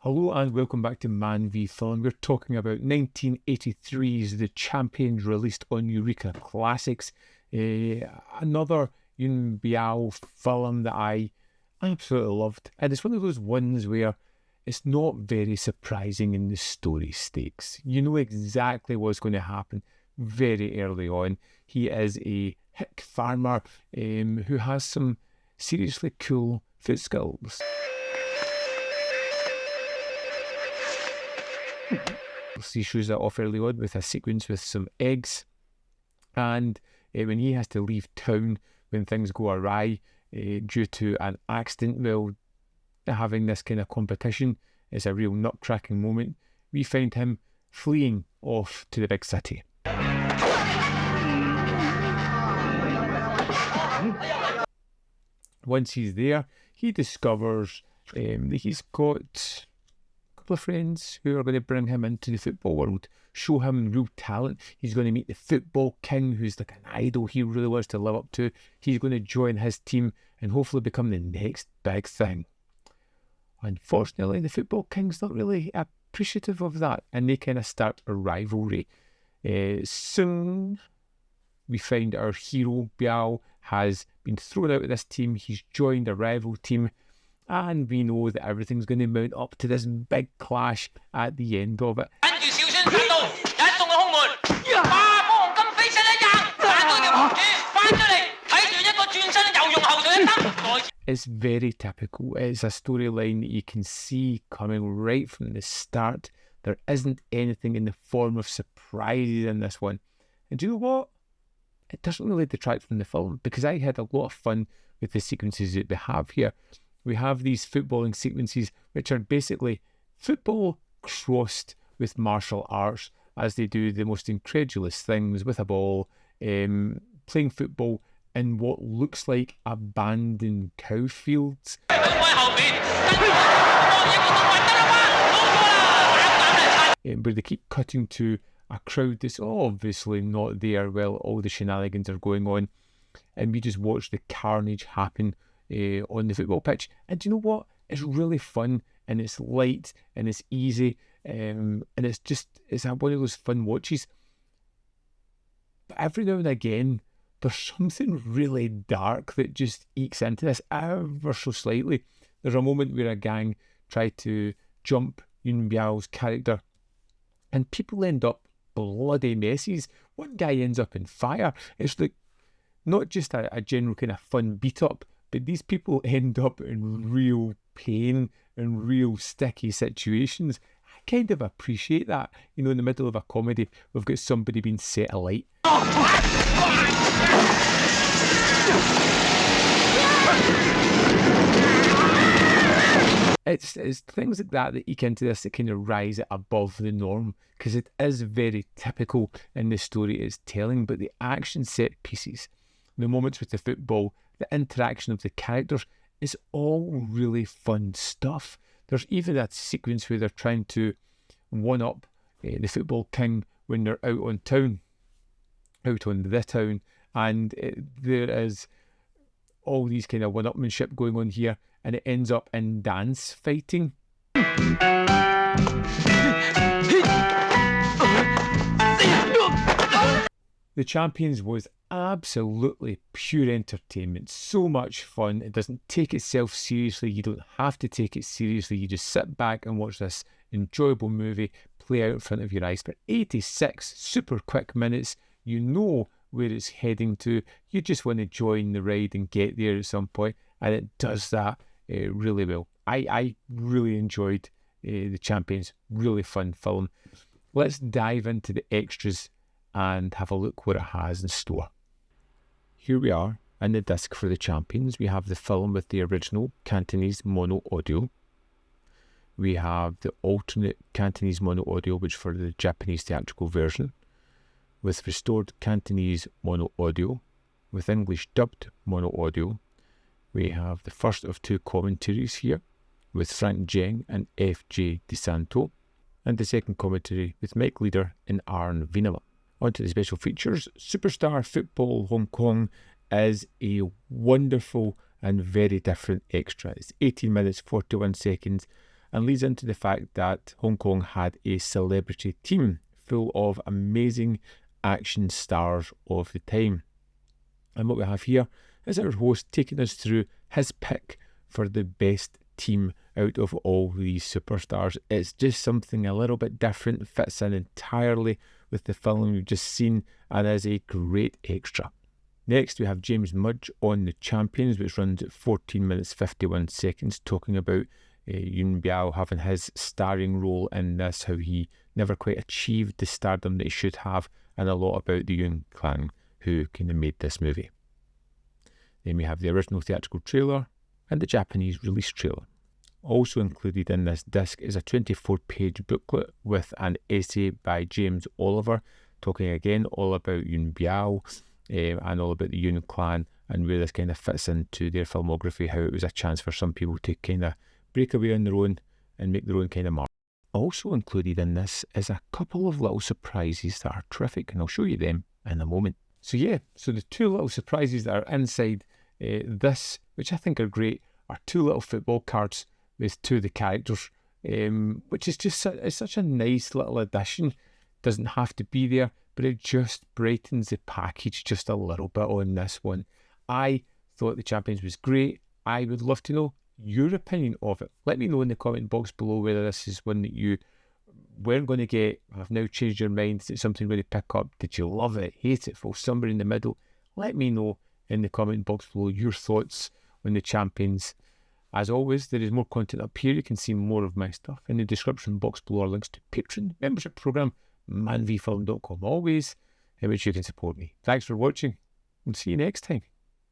Hello and welcome back to Man v Film. We're talking about 1983's The Champions, released on Eureka Classics. Another Biao film that I absolutely loved. And it's one of those ones where it's not very surprising in the story stakes. You know exactly what's going to happen very early on. He is a hick farmer who has some seriously cool foot skills. He shows that off early on with a sequence with some eggs, and when he has to leave town when things go awry due to an accident, well, having this kind of competition is a real nut-cracking moment. We find him fleeing off to the big city. Once he's there, he discovers that he's got of friends who are going to bring him into the football world, show him real talent. He's going to meet the football king, who's like an idol he really wants to live up to. He's going to join his team and hopefully become the next big thing. Unfortunately, the football king's not really appreciative of that, and they kind of start a rivalry. Soon we find our hero Biao has been thrown out of this team. He's joined a rival team, and we know that everything's going to mount up to this big clash at the end of it. It's very typical. It's a storyline that you can see coming right from the start. There isn't anything in the form of surprises in this one. And do you know what? It doesn't really detract from the film, because I had a lot of fun with the sequences that we have here. We have these footballing sequences which are basically football crossed with martial arts, as they do the most incredulous things with a ball, playing football in what looks like abandoned cow fields. Where they keep cutting to a crowd that's obviously not there while all the shenanigans are going on, and we just watch the carnage happen on the football pitch. And do you know what? It's really fun, and it's light, and it's easy, and it's one of those fun watches. But every now and again, there's something really dark that just ekes into this ever so slightly. There's a moment where a gang try to jump Yun Biao's character, and people end up bloody messes. One guy ends up in fire. It's like not just a general kind of fun beat up, but these people end up in real pain and real sticky situations. I kind of appreciate that. You know, in the middle of a comedy, we've got somebody being set alight. It's things like that eke into this that kind of rise it above the norm, because it is very typical in the story it's telling. But the action set pieces, the moments with the football, the interaction of the characters, is all really fun stuff. There's even that sequence where they're trying to one-up the football king when they're out on the town, and there is all these kind of one-upmanship going on here, and it ends up in dance fighting. The Champions was absolutely pure entertainment. So much fun. It doesn't take itself seriously. You don't have to take it seriously. You just sit back and watch this enjoyable movie play out in front of your eyes for 86 super quick minutes. You know where it's heading to. You just want to join the ride and get there at some point, and it does that really well. I really enjoyed The Champions. Really fun film. Let's dive into the extras and have a look what it has in store. Here we are in the disc for The Champions. We have the film with the original Cantonese mono audio. We have the alternate Cantonese mono audio, which for the Japanese theatrical version, with restored Cantonese mono audio, with English dubbed mono audio. We have the first of two commentaries here, with Frank Zheng and F.J. DeSanto, and the second commentary with Mike Leader and Aaron Vinema. On to the special features. Superstar Football Hong Kong is a wonderful and very different extra. It's 18 minutes, 41 seconds, and leads into the fact that Hong Kong had a celebrity team full of amazing action stars of the time. And what we have here is our host taking us through his pick for the best team out of all these superstars. It's just something a little bit different, fits in entirely with the film we've just seen, and is a great extra. Next, we have James Mudge on The Champions, which runs at 14 minutes 51 seconds, talking about Yun Biao having his starring role in this, how he never quite achieved the stardom that he should have, and a lot about the Yun clan who kind of made this movie. Then we have the original theatrical trailer and the Japanese release trailer. Also included in this disc is a 24-page booklet with an essay by James Oliver, talking again all about Yun Biao and all about the Yun clan and where this kind of fits into their filmography, how it was a chance for some people to kind of break away on their own and make their own kind of mark. Also included in this is a couple of little surprises that are terrific, and I'll show you them in a moment. So yeah, so the two little surprises that are inside this, which I think are great, are two little football cards with two of the characters, which is just it's such a nice little addition. Doesn't have to be there, but it just brightens the package just a little bit on this one. I thought The Champions was great. I would love to know your opinion of it. Let me know in the comment box below whether this is one that you weren't going to get, have now changed your mind, is it something you really pick up? Did you love it, hate it, fall somewhere in the middle? Let me know in the comment box below your thoughts on The Champions. As always, there is more content up here. You can see more of my stuff. In the description box below are links to Patreon, membership program, manvfilm.com always, in which you can support me. Thanks for watching, and see you next time.